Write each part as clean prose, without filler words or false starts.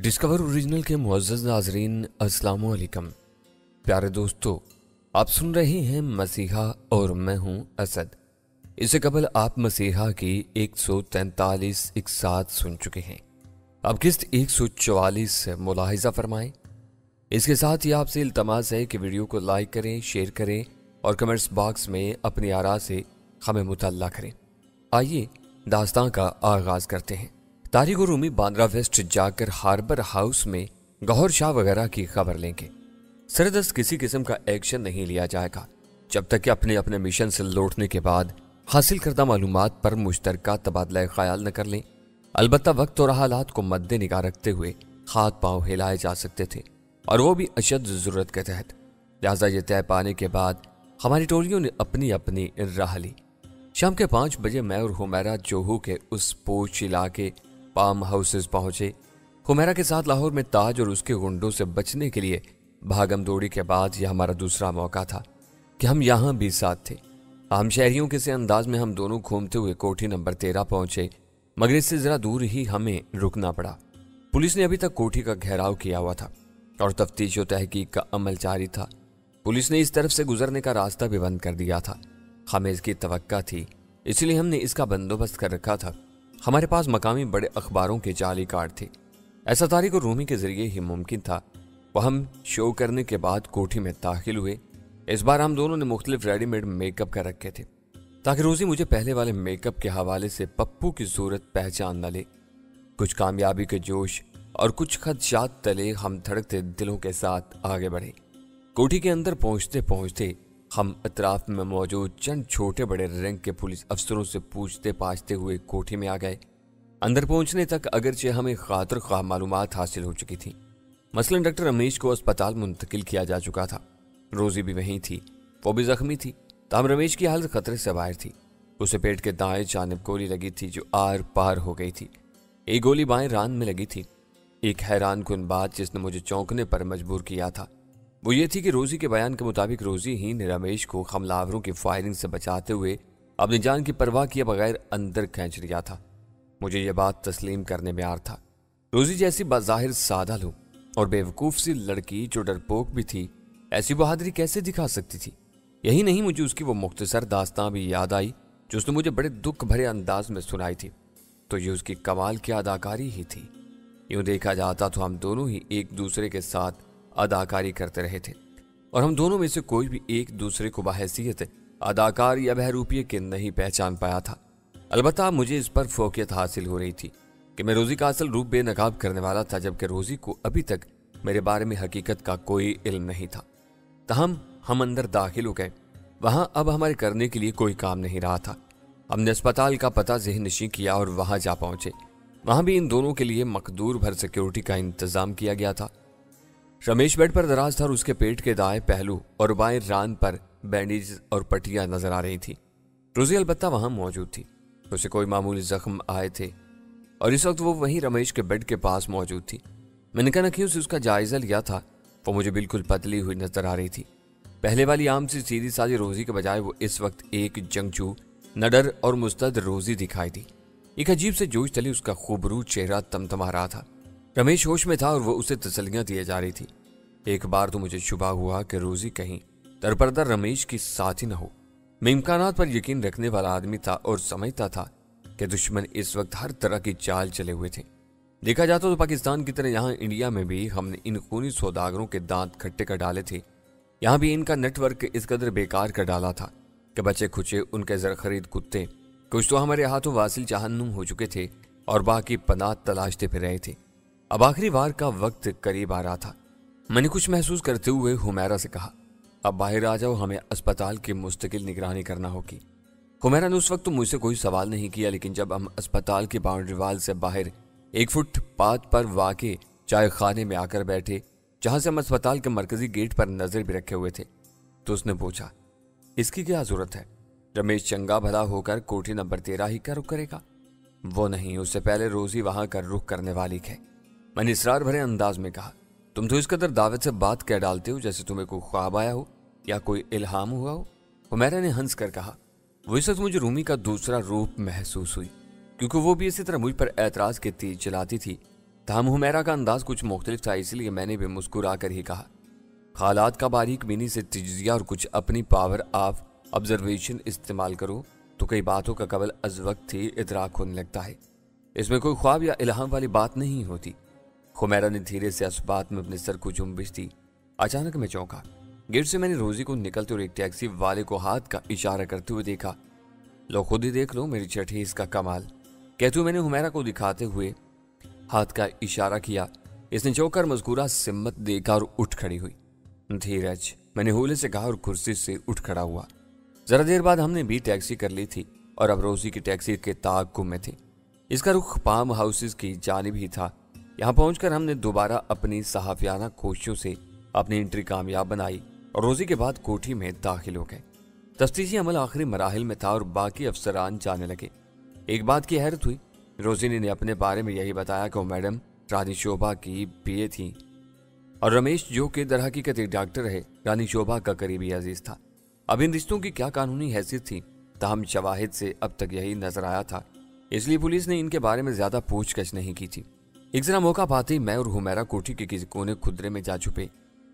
Discover original के मुअज़्ज़ज़ नाज़रीन अस्सलामु अलैकुम। प्यारे दोस्तों, आप सुन रहे हैं मसीहा और मैं हूं असद। इससे कबल आप मसीहा की 143 इकसात सुन चुके हैं। अब किस्त 144 मुलाहिजा फरमाएं। इसके साथ ही आपसे इल्तमास है कि वीडियो को लाइक करें, शेयर करें और कमेंट्स बॉक्स में अपनी आरा से हमें मुतल्ला करें। आइए दास्तां का आगाज करते हैं। तारिक और रूमी बांद्रा वेस्ट जाकर हार्बर हाउस में गौहर शाह वगैरह की खबर लेंगे। सरदस्त किसी किस्म का एक्शन नहीं लिया जाएगा जब तक कि अपने अपने मिशन से लौटने के बाद हासिल करदा मालूमात पर मुश्तरका तबादला ख्याल न कर लें। अलबत्ता वक्त और हालात को मद्देनजर रखते हुए हाथ पांव हिलाए जा सकते थे, और वो भी अशद जरूरत के तहत। लिहाजा ये तय पाने के बाद हमारी टोलियों ने अपनी अपनी राह ली। शाम के 5 बजे मैं और हुमैरा जोहू के उस पोश इलाके पाम हाउसेस पहुंचे। हुमैरा के साथ लाहौर में ताज और उसके गुंडों से बचने के लिए भागम दौड़ी के बाद यह हमारा दूसरा मौका था कि हम यहाँ भी साथ थे। आम शहरियों के से अंदाज में हम दोनों घूमते हुए कोठी नंबर 13 पहुंचे, मगर इससे जरा दूर ही हमें रुकना पड़ा। पुलिस ने अभी तक कोठी का घेराव किया हुआ था और तफ्तीश और तहकीक का अमल जारी था। पुलिस ने इस तरफ से गुजरने का रास्ता भी बंद कर दिया था। हमें इसकी तवक्का थी, इसलिए हमने इसका बंदोबस्त कर रखा था। हमारे पास मकामी बड़े अखबारों के जाली कार्ड थे। ऐसा तारिक और रूमी के जरिए ही मुमकिन था। वह हम शो करने के बाद कोठी में दाखिल हुए। इस बार हम दोनों ने मुख्तलिफ रेडीमेड मेकअप कर रखे थे ताकि रोजी मुझे पहले वाले मेकअप के हवाले से पप्पू की सूरत पहचान न ले। कुछ कामयाबी के जोश और कुछ खदशात तले हम धड़कते दिलों के साथ आगे बढ़े। कोठी के अंदर पहुंचते पहुंचते हम अतराफ में मौजूद चंद छोटे बड़े रैंक के पुलिस अफसरों से पूछते पाछते हुए कोठी में आ गए। अंदर पहुंचने तक अगरचे हमें खातिर ख्वाह मालूमात हासिल हो चुकी थी। मसलन डॉक्टर रमेश को अस्पताल मुंतकिल किया जा चुका था। रोजी भी वहीं थी, वो भी जख्मी थी। ताम रमेश की हालत खतरे से बाहर थी। उसे पेट के दाएं जानिब गोली लगी थी जो आर पार हो गई थी। एक गोली बाएं रान में लगी थी। एक हैरान कुन बात जिसने मुझे चौंकने पर मजबूर किया था वो ये थी कि रोजी के बयान के मुताबिक रोजी ही ने रमेश को हमलावरों की फायरिंग से बचाते हुए अपनी जान की परवाह किए बगैर अंदर खींच लिया था। मुझे यह बात तस्लीम करने में आर था। रोजी जैसी बाज़ाहिर सादा लू और बेवकूफ सी लड़की जो डरपोक भी थी, ऐसी बहादुरी कैसे दिखा सकती थी? यही नहीं, मुझे उसकी वो मुख्तसर दास्तां भी याद आई जो उसने मुझे बड़े दुख भरे अंदाज में सुनाई थी। तो ये उसकी कमाल की अदाकारी ही थी। यूं देखा जाता तो हम दोनों ही एक दूसरे के साथ अदाकारी करते रहे थे, और हम दोनों में से कोई भी एक दूसरे को बहैसियत अदाकार या बहरूपिये के नहीं पहचान पाया था। अलबत्ता मुझे इस पर फोकियत हासिल हो रही थी कि मैं रोजी का असल रूप बेनकाब करने वाला था, जबकि रोजी को अभी तक मेरे बारे में हकीकत का कोई इल्म नहीं था। तहम हम अंदर दाखिल हो गए। वहां अब हमारे करने के लिए कोई काम नहीं रहा था। हमने अस्पताल का पता ज़हन-नशीं किया और वहां जा पहुंचे। वहां भी इन दोनों के लिए मकदूर भर सिक्योरिटी का इंतजाम किया गया था। रमेश बेड पर दराज था और उसके पेट के दाएं पहलू और बाएं रान पर बैंडेज और पट्टियां नजर आ रही थी। रोजी अलबत्ता वहां मौजूद थी। उसे कोई मामूली जख्म आए थे और इस वक्त वो वहीं रमेश के बेड के पास मौजूद थी। मैंने कनखियों से उसका जायजा लिया था। वो मुझे बिल्कुल पतली हुई नजर आ रही थी। पहले वाली आम सी सीधी सादी रोजी के बजाय वो इस वक्त एक जंगजू, नडर और मुस्तद रोजी दिखाई दी। एक अजीब से जोश तले उसका खूबरूद चेहरा तमतमा रहा था। रमेश होश में था और वो उसे तसल्लियां दिए जा रही थी। एक बार तो मुझे शुबा हुआ कि रोजी कहीं दरपर्दा रमेश की साथी न हो। मैं इम्कानात पर यकीन रखने वाला आदमी था और समझता था कि दुश्मन इस वक्त हर तरह की चाल चले हुए थे। देखा जाता तो पाकिस्तान की तरह यहाँ इंडिया में भी हमने इन खूनी सौदागरों के दांत खट्टे कर डाले थे। यहाँ भी इनका नेटवर्क इस कदर बेकार कर डाला था कि बचे खुचे उनके जर खरीद कुत्ते कुछ तो हमारे हाथों वासिल जहन्नुम हो चुके थे और बाकी पनाह तलाशते फिर रहे थे। अब आखिरी वार का वक्त करीब आ रहा था। मैंने कुछ महसूस करते हुए हुमैरा से कहा, अब बाहर आ जाओ, हमें अस्पताल की मुस्तकिल निगरानी करना होगी। हुमैरा ने उस वक्त तो मुझसे कोई सवाल नहीं किया, लेकिन जब हम अस्पताल की बाउंड्री वाल से बाहर 1 फुट पाथ पर वाक़े चाय खाने में आकर बैठे, जहां से हम अस्पताल के मरकजी गेट पर नजर भी रखे हुए थे, तो उसने पूछा, इसकी क्या जरूरत है? रमेश चंगा भला होकर कोठी नंबर 13 ही का रुख करेगा। वो नहीं, उससे पहले रोजी वहां का रुख करने वाली है। मैंने इसरार भरे अंदाज में कहा, तुम तो इस कदर दावत से बात कह डालते हो जैसे तुम्हें कोई ख्वाब आया हो या कोई इल्हाम हुआ हो। हुमैरा ने हंस कर कहा, वो इस वक्त मुझे रूमी का दूसरा रूप महसूस हुई, क्योंकि वो भी इसी तरह मुझ पर एतराज के तीर चलाती थी تاہم حمیرہ کا انداز کچھ مختلف تھا، اس لیے میں نے بھی مسکرا کر ہی کہا، حالات کا باریک بینی سے تجزیہ اور کچھ اپنی پاور آف آبزرویشن استعمال کرو تو کئی باتوں کا قبل از وقت ہی ادراک ہونے لگتا ہے۔ اس میں کوئی خواب یا الہام والی بات نہیں ہوتی۔ حمیرہ نے دھیرے سے اس بات میں اپنے سر کو جنبش دی۔ اچانک میں چونکا۔ گیٹ سے میں نے روزی کو نکلتے اور ایک ٹیکسی والے کو ہاتھ کا اشارہ کرتے ہوئے دیکھا۔ لو خود ہی دیکھ لو میری چھٹی اس کا کمال، کہتے ہوئے میں نے حمیرہ کو دکھاتے ہوئے ہاتھ کا اشارہ کیا۔ اس نے چونک کر مذکورہ سمت دیکھا اور اٹھ کھڑی ہوئی۔ دھیرج، میں نے ہولے سے کہا اور کرسی سے اٹھ کھڑا ہوا۔ ذرا دیر بعد ہم نے بھی ٹیکسی کر لی تھی اور اب روزی کی ٹیکسی کے تعاقب میں تھے۔ اس کا رخ پام ہاؤسز کی جانب ہی تھا۔ یہاں پہنچ کر ہم نے دوبارہ اپنی صحافیانہ کوششوں سے اپنی انٹری کامیاب بنائی اور روزی کے بعد کوٹھی میں داخل ہو گئے۔ تفتیشی عمل آخری مراحل میں تھا اور باقی افسران جانے لگے۔ ایک بات کی حیرت ہوئی، روزی نے اپنے بارے میں یہی بتایا کہ وہ میڈم رانی شوبھا کی پی اے تھی اور رمیش جو کہ در حقیقت ایک ڈاکٹر ہے رانی شوبھا کا قریبی عزیز تھا۔ اب ان رشتوں کی کیا قانونی حیثیت تھی، تاہم شواہد سے اب تک یہی نظر آیا تھا، اس لیے پولیس نے ان کے بارے میں زیادہ پوچھ گچھ نہیں کی تھی۔ ایک ذرا موقع پاتے ہی میں اور حمیرہ کوٹھی کے کسی کونے خدرے میں جا چھپے۔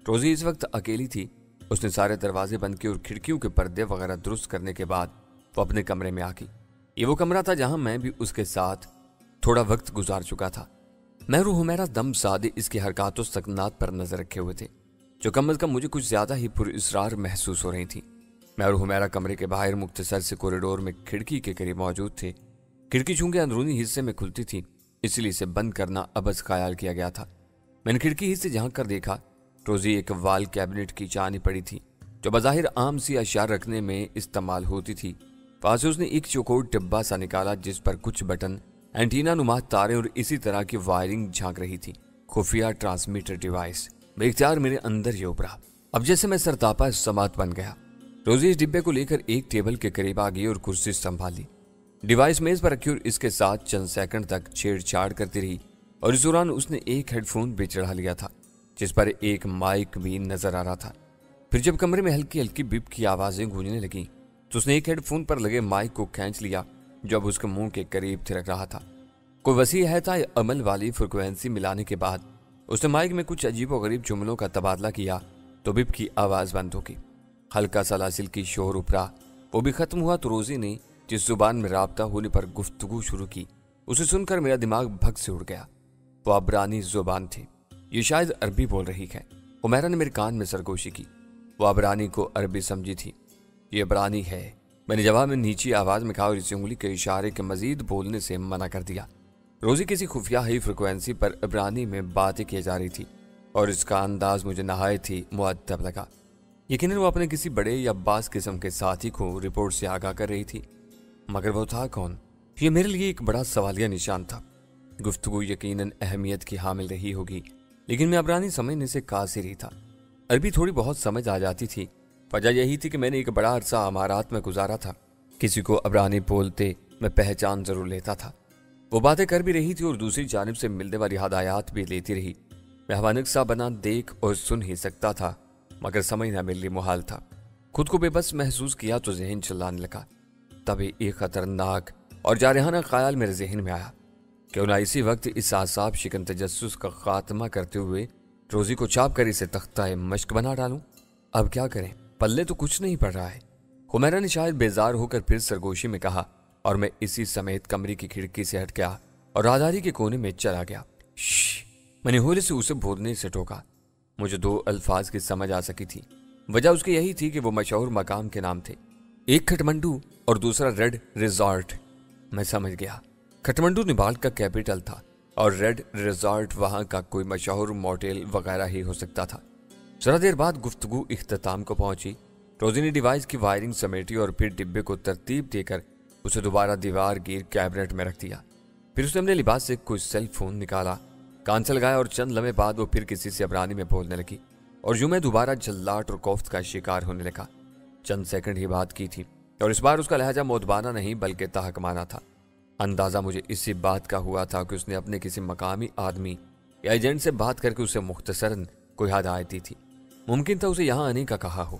روزی اس وقت اکیلی تھی۔ اس نے سارے دروازے بند کیے اور کھڑکیوں کے پردے وغیرہ درست کرنے کے بعد وہ اپنے کمرے میں آ گئی۔ یہ وہ کمرہ تھا جہاں میں بھی اس کے ساتھ تھوڑا وقت گزار چکا تھا۔ میں اور حمیرہ دم سادے اس کی حرکات و سکنات پر نظر رکھے ہوئے تھے، جو کم از کم مجھے کچھ زیادہ ہی پر اسرار محسوس ہو رہی تھی۔ میں اور حمیرہ کمرے کے باہر مختصر سے کوریڈور میں کھڑکی کے قریب موجود تھے۔ کھڑکی چونکہ اندرونی حصے میں کھلتی تھی، اس لیے اسے بند کرنا ابز خیال کیا گیا تھا۔ میں نے کھڑکی ہی سے جھانک کر دیکھا، روزی ایک وال کیبنٹ کی چانی پڑی تھی جو بظاہر عام سی اشیاء رکھنے میں استعمال ہوتی تھی۔ پاس سے اس نے ایک چوکور ڈبہ سا نکالا جس پر کچھ بٹن، اینٹینا نما تاریں اور اسی طرح کی وائرنگ جھانک رہی تھی۔ خفیہ ٹرانسمیٹر ڈیوائس بے اختیار میرے اندر یہ ابھرا۔ اب جیسے میں سرتاپا سماعت بن گیا۔ روزی اس ڈبے کو لے کر ایک ٹیبل کے قریب آ گئی اور کرسی سنبھالی۔ ڈیوائس میز پر رکھی اور اس کے ساتھ چند سیکنڈ تک چھیڑ چھاڑ کرتی رہی، اور اس دوران اس نے ایک ہیڈ فون بھی چڑھا لیا تھا جس پر ایک مائک بھی نظر آ رہا تھا۔ پھر جب کمرے میں ہلکی ہلکی بپ کی آوازیں گونجنے لگیں تو اس نے ایک ہیڈ فون پر لگے مائک کو کھینچ لیا جو اب اس کے منہ کے قریب تھرک رہا تھا۔ کوئی وسیع احاطہ عمل والی فریکوینسی ملانے کے بعد اس نے مائک میں کچھ عجیب و غریب جملوں کا تبادلہ کیا تو بپ کی آواز بند ہو گئی۔ ہلکا سلاسل کی شور اپرا، وہ بھی ختم ہوا تو روزی نے جس زبان میں رابطہ ہونے پر گفتگو شروع کی اسے سن کر میرا دماغ بھگ سے اڑ گیا۔ وہ عبرانی زبان تھی، یہ شاید عربی بول رہی ہے۔ حمیرہ نے میرے کان میں سرگوشی کی۔ وہ عبرانی کو عربی سمجھی تھی۔ یہ عبرانی ہے، میں نے جواب میں نیچی آواز میں کہا اور اسے انگلی کے اشارے کے مزید بولنے سے منع کر دیا۔ روزی کسی خفیہ ہی فریکوینسی پر عبرانی میں باتیں کی جا رہی تھی اور اس کا انداز مجھے نہایت ہی مؤدب لگا۔ یقیناً وہ اپنے کسی بڑے یا باز قسم کے ساتھی کو رپورٹ سے آگاہ کر رہی تھی، مگر وہ تھا کون؟ یہ میرے لیے ایک بڑا سوالیہ نشان تھا۔ گفتگو یقیناً اہمیت کی حامل رہی ہوگی، لیکن میں عبرانی سمجھنے سے قاصر ہی تھا۔ عربی تھوڑی بہت سمجھ آ جاتی تھی۔ وجہ یہی تھی کہ میں نے ایک بڑا عرصہ امارات میں گزارا تھا۔ کسی کو عبرانی بولتے میں پہچان ضرور لیتا تھا۔ وہ باتیں کر بھی رہی تھی اور دوسری جانب سے ملنے والی ہدایات بھی لیتی رہی۔ میں حوانک سا بنا دیکھ اور سن ہی سکتا تھا، مگر سمجھنا میرے لیے محال تھا۔ خود کو بے بس محسوس کیا تو ذہن چلانے لگا۔ تبھی ایک خطرناک اور جارحانہ خیال میرے ذہن میں آیا، کیوں نہ اسی وقت اس اعصاب شکن تجسس کا خاتمہ کرتے ہوئے روزی کو چاپ کر اسے تختہ مشق بنا ڈالوں۔ اب کیا کریں، پلے تو کچھ نہیں پڑ رہا ہے۔ حمیرہ نے شاید بیزار ہو کر پھر سرگوشی میں کہا اور میں اسی سمیت کمرے کی کھڑکی سے ہٹ گیا اور رازداری کے کونے میں چلا گیا۔ شش، میں نے ہولے سے اسے بولنے سے ٹوکا۔ مجھے دو الفاظ کی سمجھ آ سکی تھی، وجہ اس کی یہی تھی کہ وہ مشہور مقام کے نام تھے، ایک کھٹمنڈو اور دوسرا ریڈ ریزارٹ۔ میں سمجھ گیا، کھٹمنڈو نیپال کا کیپٹل تھا اور ریڈ ریزارٹ وہاں کا کوئی مشہور موٹیل وغیرہ ہی ہو سکتا تھا۔ ذرا دیر بعد گفتگو اختتام کو پہنچی۔ روزی نے ڈیوائس کی وائرنگ سمیٹی اور پھر ڈبے کو ترتیب دے کر اسے دوبارہ دیوار گیر کیبنٹ میں رکھ دیا۔ پھر اس نے اپنے لباس سے کوئی سیل فون نکالا، کان سے لگایا اور چند لمحے بعد وہ پھر کسی سے عبرانی میں بولنے لگی اور یوں میں دوبارہ جلاٹ اور کوفت کا شکار ہونے لگا۔ چند سیکنڈ ہی بات کی تھی اور اس بار اس کا لہجہ مودبانہ نہیں بلکہ تحکمانہ تھا۔ اندازہ مجھے اسی بات کا ہوا تھا کہ اس نے اپنے کسی مقامی آدمی یا ایجنٹ سے بات کر کے اسے مختصراً کوئی ہدایت دی تھی۔ ممکن تھا اسے یہاں آنے کا کہا ہو۔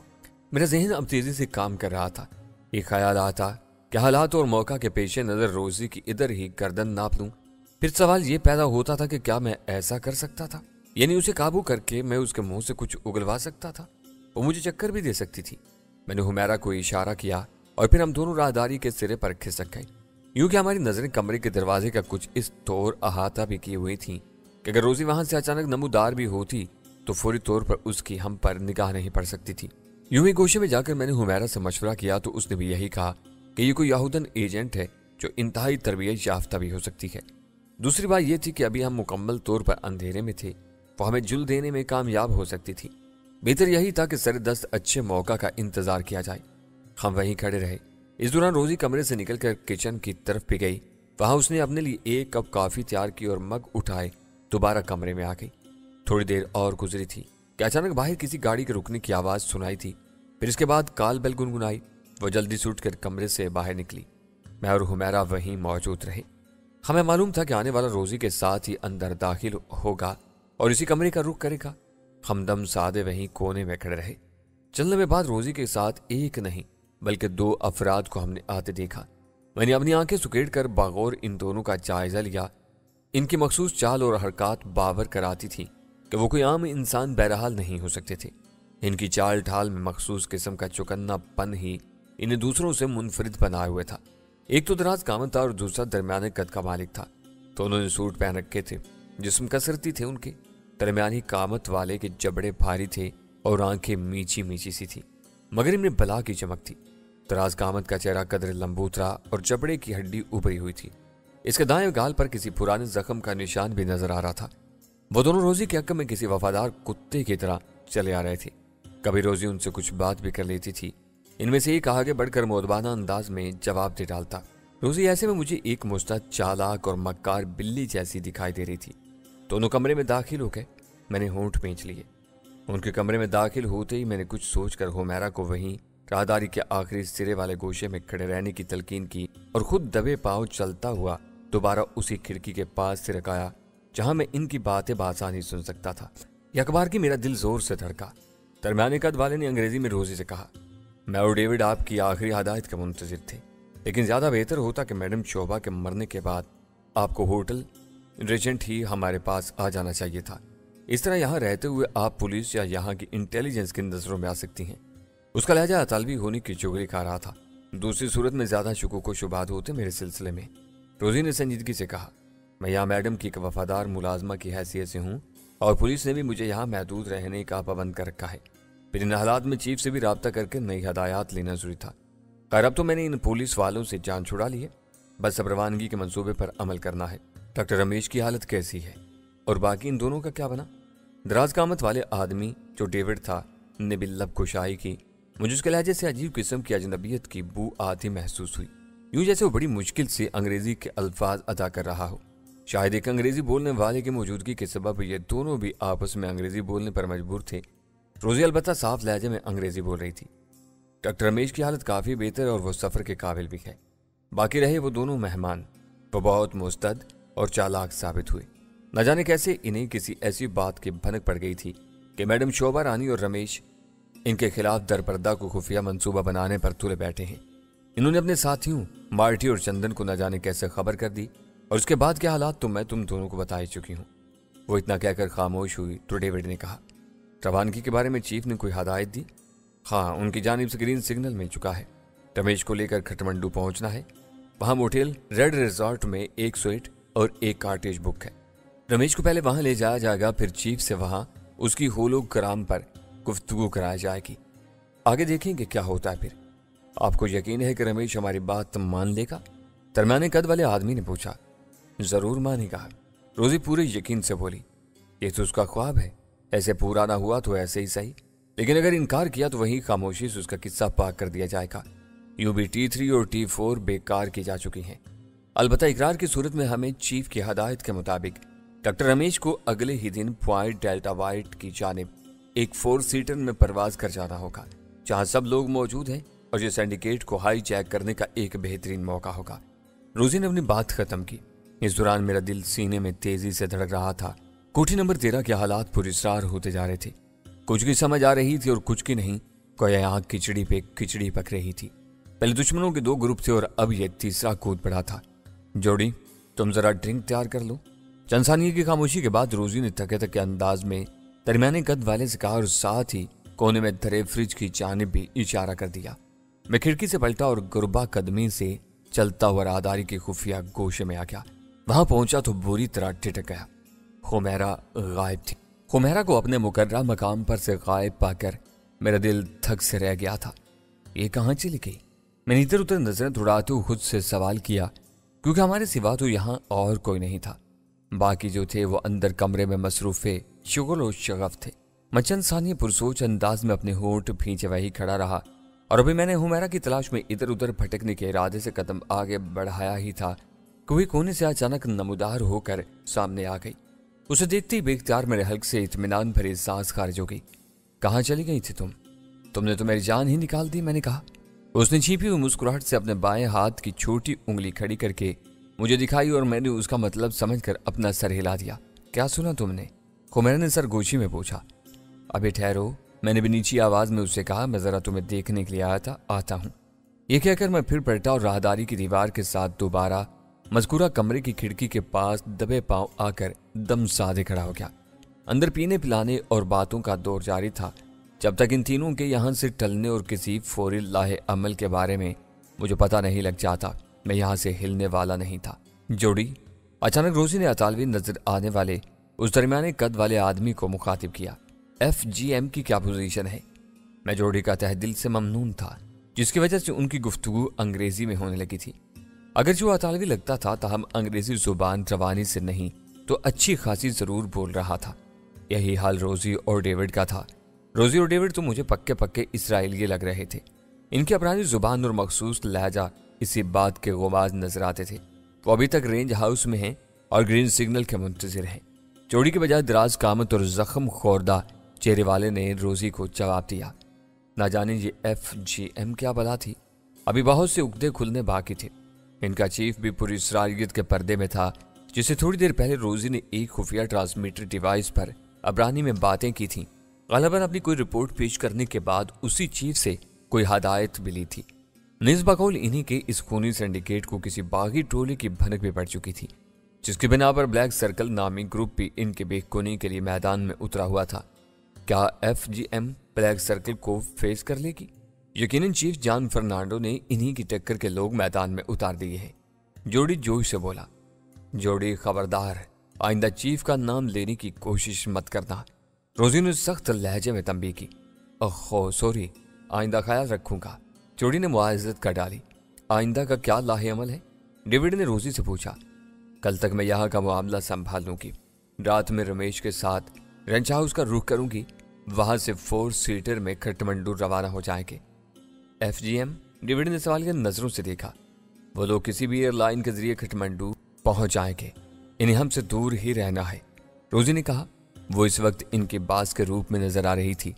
میرا ذہن اب تیزی سے کام کر رہا تھا۔ ایک خیال آتا کہ حالات اور موقع کے پیش نظر روزی کی ادھر ہی گردن ناپ لوں फिर सवाल ये पैदा होता था कि क्या मैं ऐसा कर सकता था, यानी उसे काबू करके मैं उसके मुंह से कुछ उगलवा सकता था। वो मुझे चक्कर भी दे सकती थी। मैंने हुमैरा को इशारा किया और फिर हम दोनों राहदारी के सिरे पर खिसक गए। यूं कि हमारी नजरें कमरे के दरवाजे का कुछ इस तौर अहाता भी की हुई थी कि अगर रोजी वहां से अचानक नमूदार भी होती तो फौरी तौर पर उसकी हम पर निगाह नहीं पड़ सकती थी। यूं ही गोशे में जाकर मैंने हुमैरा से मशवरा किया तो उसने भी यही कहा कि ये कोई यहूदन एजेंट है जो इंतहाई तरबियत याफ्ता भी हो सकती है। दूसरी बात यह थी कि अभी हम मुकम्मल तौर पर अंधेरे में थे, वो हमें जुल देने में कामयाब हो सकती थी। बेहतर यही था कि सरदस्त अच्छे मौका का इंतजार किया जाए। हम वहीं खड़े रहे। इस दौरान रोजी कमरे से निकलकर किचन की तरफ भी गई। वहां उसने अपने लिए एक कप कॉफी तैयार की और मग उठाए दोबारा कमरे में आ गई। थोड़ी देर और गुजरी थी कि अचानक बाहर किसी गाड़ी के रुकने की आवाज सुनाई थी। फिर इसके बाद काल बेल गुनगुनाई। वो जल्दी से उठकर कमरे से बाहर निकली। मैं और हुमैरा वहीं मौजूद रहे। हमें मालूम था कि आने वाला रोजी के साथ ही अंदर दाखिल होगा और इसी कमरे का रुख करेगा। हमदम सादे वहीं कोने में खड़े रहे। चलने में बाद रोजी के साथ एक नहीं बल्कि 2 अफराद को हमने आते देखा। मैंने अपनी आंखें सुकेड़ कर बागौर इन दोनों का जायजा लिया। इनकी मखसूस चाल और हरकत बावर कराती थी कि वो कोई आम इंसान बहरहाल नहीं हो सकते थे। इनकी चाल ढाल में मखसूस किस्म का चौकन्नापन ही इन्हें दूसरों से मुनफरिद बनाए हुए था। एक तो दराज कामत था और दूसरा दरमियाने कद का मालिक था। दोनों ने सूट पहन रखे थे। जिस्म कसरती थे उनके। दरमियानी कामत वाले के जबड़े भारी थे और आंखें मीची मीची सी थी मगर इनमें बला की चमक थी। दराज कामत का चेहरा कदर लंबूतरा और जबड़े की हड्डी उभरी हुई थी। इसके दाएं गाल पर किसी पुराने जख्म का निशान भी नजर आ रहा था। वो दोनों रोजी के हक में किसी वफादार कुत्ते की तरह चले आ रहे थे। कभी रोजी उनसे कुछ बात भी कर लेती थी। इनमें से एक आगे बढ़कर मोदबाना अंदाज में जवाब दे डालता। रोजी ऐसे में मुझे एक मुस्तद चालाक और मक्कार बिल्ली जैसी दिखाई दे रही थी। दोनों कमरे में दाखिल हो गए। मैंने होंठ खींच लिए। उनके कमरे में दाखिल होते ही मैंने कुछ सोचकर हुमैरा को वहीं राहदारी के आखिरी सिरे वाले गोशे में खड़े रहने की तलकीन की और खुद दबे पांव चलता हुआ दोबारा उसी खिड़की के पास से रखाया जहां मैं इनकी बातें बासानी सुन सकता था। अखबार की मेरा दिल जोर से धड़का। दरमियाने कद वाले ने अंग्रेजी में रोजी से कहा, मैं और डेविड आपकी आखिरी हदायत के मुंतजिर थे, लेकिन ज्यादा बेहतर होता कि मैडम शोभा के मरने के बाद आपको होटल रेजेंट ही हमारे पास आ जाना चाहिए था। इस तरह यहाँ रहते हुए आप पुलिस या यहाँ की इंटेलिजेंस की नजरों में आ सकती हैं। उसका लहजा अतालवी होने की चुगली खा रहा था। दूसरी सूरत में ज्यादा शुकूक व शुबात होते मेरे सिलसिले में। रोजी ने संजीदगी से कहा, मैं यहाँ मैडम की एक वफादार मुलाजमा की हैसियत से हूँ और पुलिस ने भी मुझे यहाँ महदूद रहने का पाबंद कर रखा है। फिर इन हालात में चीफ से भी राब्ता करके नई हदायत लेना जरूरी था। खैर अब तो मैंने इन पुलिस वालों से जान छुड़ा ली है। बस अब रवानगी के मंसूबे पर अमल करना है। डॉक्टर रमेश की हालत कैसी है और बाकी इन दोनों का क्या बना? दराज कामत वाले आदमी जो डेविड था ने भी लब कुशाई की। मुझे उसके लहजे से अजीब किस्म की अजनबियत की बू आती महसूस हुई, यूं जैसे वो बड़ी मुश्किल से अंग्रेजी के अल्फाज अदा कर रहा हो। शायद एक अंग्रेजी बोलने वाले की मौजूदगी के सबब ये दोनों भी आपस में अंग्रेजी बोलने पर मजबूर थे। रोजी अलबत्ता साफ लहजे में अंग्रेजी बोल रही थी। डॉक्टर रमेश की हालत काफी बेहतर और वो सफर के काबिल भी है। बाकी रहे वो दोनों मेहमान, वो बहुत मुस्तद और चालाक साबित हुए। न जाने कैसे इन्हें किसी ऐसी बात की भनक पड़ गई थी कि मैडम शोभा रानी और रमेश इनके खिलाफ दरपर्दा को खुफिया मंसूबा बनाने पर तुले बैठे हैं। इन्होंने अपने साथियों मार्टी और चंदन को न जाने कैसे खबर कर दी और उसके बाद के हालात तो मैं तुम दोनों को बता ही चुकी हूँ। वो इतना कहकर खामोश हुई तो डेविड ने कहा, रवानगी के बारे में चीफ ने कोई हदायत दी? हाँ, उनकी जानिब से ग्रीन सिग्नल मिल चुका है। रमेश को लेकर खटमंडू पहुंचना है। वहां मोटेल रेड रिजॉर्ट में एक स्वीट और एक कॉटेज बुक है। रमेश को पहले वहां ले जाया जाएगा, फिर चीफ से वहां उसकी होलोग्राम पर गुफ्तगू कराई जाएगी। आगे देखेंगे क्या होता है। फिर आपको यकीन है कि रमेश हमारी बात मान लेगा? दरमियाने कद वाले आदमी ने पूछा। जरूर मानेगा, रोजी पूरे यकीन से बोली। ये तो उसका ख्वाब है, ऐसे पूरा ना हुआ तो ऐसे ही सही, लेकिन अगर इनकार किया तो वही खामोशी से उसका किस्सा पाक कर दिया जाएगा। यूं भी T3 और T4 बेकार की जा चुकी हैं। अलबत्ता इकरार की सूरत में हमें चीफ की हदायत के मुताबिक डॉक्टर रमेश को अगले ही दिन पॉइंट डेल्टा वाइट की जानिब एक 4 सीटर में परवाज कर जाना होगा, जहां सब लोग मौजूद हैं और ये सिंडिकेट को हाई जैक करने का एक बेहतरीन मौका होगा। रोजी ने अपनी बात खत्म की। इस दौरान मेरा दिल सीने में तेजी से धड़क रहा था। कोठी नंबर 13 के हालात पुरस्कार होते जा रहे थे। कुछ की समझ आ रही थी और कुछ की नहीं। कोई यहाँ खिचड़ी पे खिचड़ी पक रही थी। पहले दुश्मनों के 2 ग्रुप थे और अब ये तीसरा कूद पड़ा था। जोड़ी तुम जरा ड्रिंक तैयार कर लो। चंद सानिये की खामोशी के बाद रोजी ने थके थके अंदाज में दरमियाने कद वाले से कहा और साथ ही कोने में धरे फ्रिज की जानिब भी इशारा कर दिया। मैं खिड़की से पलटा और गुरबा कदमी से चलता हुआ राहदारी के खुफिया गोशे में आ गया। वहां पहुंचा तो बुरी तरह ठिठक गया। हुमैरा गायब थी। हुमैरा को अपने मुकर्रर मकाम पर से गायब पाकर मेरा दिल थक से रह गया था। ये कहाँ चली गई? मैंने इधर उधर नजरें दौड़ाते हुए खुद से सवाल किया, क्योंकि हमारे सिवा तो यहाँ और कोई नहीं था। बाकी जो थे वो अंदर कमरे में मसरूफे शुगल और शगफ थे। मैं चंद सानिये पुरसोच अंदाज में अपने होंठ भींचे वही खड़ा रहा और अभी मैंने हुमैरा की तलाश में इधर उधर भटकने के इरादे से कदम आगे बढ़ाया ही था कि वही कोने से अचानक नमूदार होकर सामने आ गई। उसे देखते ही बेख्तियार मेरे हल्क से इत्मीनान भरी सांस खारिज हो गई। कहाँ चली गई थी तुम? तुमने तो मेरी जान ही निकाल दी, मैंने कहा। उसने छिपी हुई मुस्कुराहट से अपने बाएं हाथ की छोटी उंगली खड़ी करके मुझे दिखाई और मैंने उसका मतलब समझकर अपना सर हिला दिया। क्या सुना तुमने? हुमैरा ने सर गोशी में पूछा। अभी ठहरो, मैंने भी नीची आवाज में उससे कहा। मैं जरा तुम्हें देखने के लिए आया था, आता हूं। यह कहकर मैं फिर पलटा और राहदारी की दीवार के साथ दोबारा मज़कूरा कमरे की खिड़की के पास दबे पांव आकर दम साधे खड़ा हो गया। अंदर पीने पिलाने और बातों का दौर जारी था जब तक इन तीनों के यहां से टलने और किसी फौरी लाहे अमल के बारे में मुझे पता नहीं लग जाता, मैं यहां से हिलने वाला नहीं था। जोड़ी, अचानक रोजी ने अतालवी नजर आने वाले उस दरमियाने कद वाले आदमी को मुखातिब किया। FGM की क्या पोजीशन है? मैं जोड़ी का तहे दिल से ममनून था, जिसकी वजह से उनकी गुफ्तगू अंग्रेजी में होने लगी थी। अगर जो अतालवी लगता था ताहम अंग्रेजी जुबान रवानी से नहीं तो अच्छी खासी जरूर बोल रहा था। यही हाल रोजी और डेविड का था। रोजी और डेविड तो मुझे पक्के पक्के इसराइली लग रहे थे। इनकी अपराधी जुबान और मखसूस लहजा इसी बात के गुमाज नजर आते थे। वो अभी तक रेंज हाउस में हैं और ग्रीन सिग्नल के मुंतजिर हैं। जोड़ी के बजाय दराज कामत और जख्म खोरदा चेहरे वाले ने रोजी को जवाब दिया। ना जाने ये FGM क्या बला थी। अभी बहुत से उगदे खुलने बाकी थे। इनका चीफ भी पूरी इसराइलियत के पर्दे में था, जिसे थोड़ी देर पहले रोजी ने एक खुफिया ट्रांसमीटर डिवाइस पर अबरानी में बातें की थी। गलबन अपनी कोई रिपोर्ट पेश करने के बाद उसी चीफ से कोई हदायत मिली थी। निस्बकौल इन्हीं के इस खूनी सिंडिकेट को किसी बागी टोले की भनक भी पड़ चुकी थी, जिसकी बिना पर ब्लैक सर्कल नामी ग्रुप भी इनके बेखूनी के लिए मैदान में उतरा हुआ था। क्या FGM ब्लैक सर्कल को फेस कर लेगी? यकीनन चीफ जान फर्नांडो ने इन्हीं की टक्कर के लोग मैदान में उतार दिए हैं। जोड़ी जोश से बोला। जोड़ी, खबरदार, आइंदा चीफ का नाम लेने की कोशिश मत करना। रोजी ने सख्त लहजे में तंबीह की। ओहो सॉरी, आइंदा ख्याल रखूंगा। जोड़ी ने मुआज़रत कर डाली। आइंदा का क्या लाहे अमल है? डेविड ने रोजी से पूछा। कल तक मैं यहाँ का मामला संभाल लूंगी। रात में रमेश के साथ रंच हाउस का रुख करूंगी। वहां से 4 सीटर में खटमंडू रवाना हो जाएंगे। FGM? डेविड ने सवाल के नजरों से देखा। वो लोग किसी भी एयरलाइन के जरिए खटमंडू पहुंच जाएंगे। इन्हें हमसे दूर ही रहना है, रोजी ने कहा। वो इस वक्त इनके बास के रूप में नजर आ रही थी।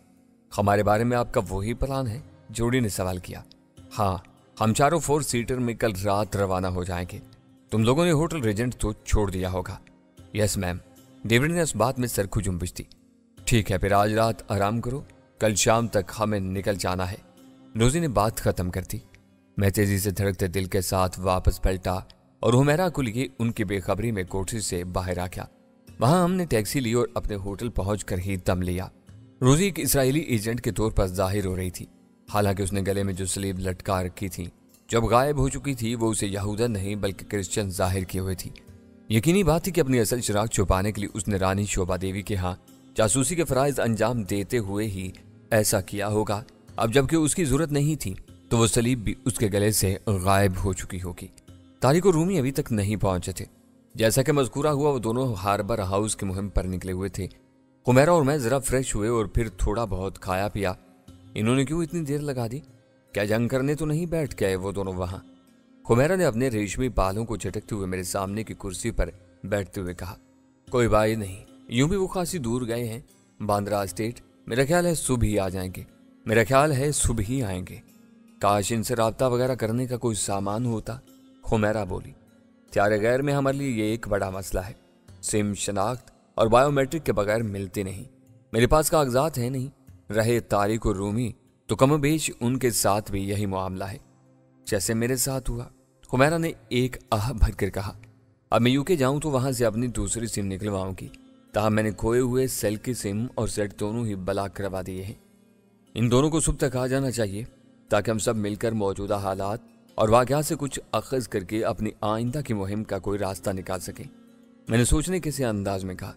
हमारे बारे में आपका वही प्लान है? जोड़ी ने सवाल किया। हाँ, हम चारों 4 सीटर में कल रात रवाना हो जाएंगे। तुम लोगों ने होटल रेजेंट तो छोड़ दिया होगा। यस मैम, डेविड ने उस बात में सर को जुम्बिश दी। ठीक है, फिर आज रात आराम करो, कल शाम तक हमें निकल जाना है। रोजी ने बात खत्म कर दी। मैं तेजी से धड़कते दिल के साथ वापस पलटा और हुमैरा को लिए उनकी बेखबरी में कोठरी से बाहर आ गया। वहां हमने टैक्सी ली और अपने होटल पहुंचकर ही दम लिया। रोजी एक इसराइली एजेंट के तौर पर जाहिर हो रही थी। हालांकि उसने गले में जो सलीब लटका रखी थी, जब गायब हो चुकी थी, वो उसे यहूदन नहीं बल्कि क्रिश्चियन जाहिर किए हुए थी। यकीनी बात थी कि अपनी असल चिराग छुपाने के लिए उसने रानी शोभा देवी के यहाँ जासूसी के फराइज अंजाम देते हुए ही ऐसा किया होगा। अब जबकि उसकी जरूरत नहीं थी तो वो सलीब भी उसके गले से गायब हो चुकी होगी। तारिक और रूमी अभी तक नहीं पहुंचे थे। जैसा कि मज़कूरा हुआ, वो दोनों हार्बर हाउस की मुहिम पर निकले हुए थे। हुमैरा और मैं जरा फ्रेश हुए और फिर थोड़ा बहुत खाया पिया। इन्होंने क्यों इतनी देर लगा दी? क्या जंग करने तो नहीं बैठ गए वो दोनों वहां? हुमैरा ने अपने रेशमी बालों को झटकते हुए मेरे सामने की कुर्सी पर बैठते हुए कहा। कोई बात नहीं, यूं भी वो खासी दूर गए हैं, बांद्रा स्टेट। मेरा ख्याल है सुबह ही आ जाएंगे। मेरा ख्याल है सुबह ही आएंगे। काश इनसे राब्ता वगैरह करने का कोई सामान होता, हुमैरा बोली। त्यारे गैर में हमारे लिए ये एक बड़ा मसला है। सिम, शनाख्त और बायोमेट्रिक के बगैर मिलते नहीं। मेरे पास कागजात है नहीं। रहे तारिक और रूमी तो कमोबेश उनके साथ भी यही मामला है जैसे मेरे साथ हुआ। हुमैरा ने एक आह भरकर कहा। अब मैं यूके जाऊं तो वहां से अपनी दूसरी सिम निकलवाऊंगी। ताहम मैंने खोए हुए सेल की सिम और सेट दोनों ही ब्लॉक करवा दिए हैं। इन दोनों को सुबह तक आ जाना चाहिए ताकि हम सब मिलकर मौजूदा हालात और वाक़यात से कुछ अखज़ करके अपनी आइंदा की मुहिम का कोई रास्ता निकाल सकें। मैंने सोचने के से अंदाज में कहा।